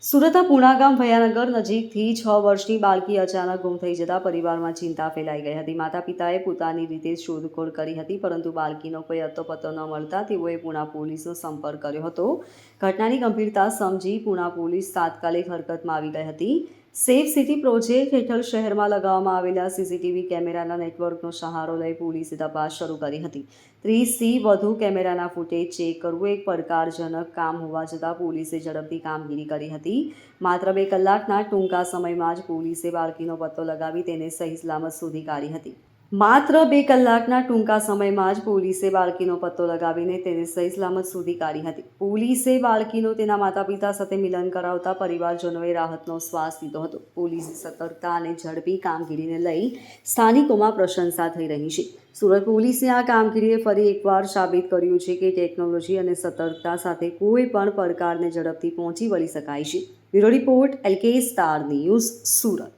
સુરતના પુણાગામ ભયાનગર નજીકથી 6 વર્ષની બાળકી અચાનક ગુમ થઈ જતા પરિવારમાં ચિંતા ફેલાઈ ગઈ હતી. માતા પિતાએ પોતાની રીતે શોધખોળ કરી હતી, પરંતુ બાળકીનો કોઈ અતોપતો ન મળતા તેઓએ પુણા પોલીસનો સંપર્ક કર્યો હતો. ઘટનાની ગંભીરતા સમજી પુણા પોલીસ તાત્કાલિક હરકતમાં આવી ગઈ હતી. સેફ સિટી પ્રોજેક્ટ હેઠળ શહેરમાં લગાવવામાં આવેલા સીસીટીવી કેમેરાના નેટવર્કનો સહારો લઈ પોલીસે તપાસ શરૂ કરી હતી. 30થી વધુ કેમેરાના ફૂટેજ ચેક કરવું એક પડકારજનક કામ હોવા છતાં પોલીસે ઝડપથી કામગીરી કરી હતી. માત્ર 2 કલાકના ટૂંકા સમયમાં જ પોલીસે બાળકીનો પત્તો લગાવી તેને સહી સલામત શોધી કાઢી હતી. માત્ર 2 કલાકના ટૂંકા સમયમાં જ પોલીસે બાળકીનો પત્તો લગાવીને તેને સહી સલામત શોધી કાઢી હતી. પોલીસે બાળકીનો તેના માતા પિતા સાથે મિલન કરાવતા પરિવારજનોએ રાહતનો શ્વાસ લીધો હતો. પોલીસની સતર્કતા અને ઝડપી કામગીરીને લઈ સ્થાનિકોમાં પ્રશંસા થઈ રહી છે. સુરત પોલીસની આ કામગીરીએ ફરી એકવાર સાબિત કર્યું છે કે ટેકનોલોજી અને સતર્કતા સાથે કોઈ પણ પડકારને ઝડપથી પહોંચી વળી શકાય છે. Bureau report LK star news, Surat.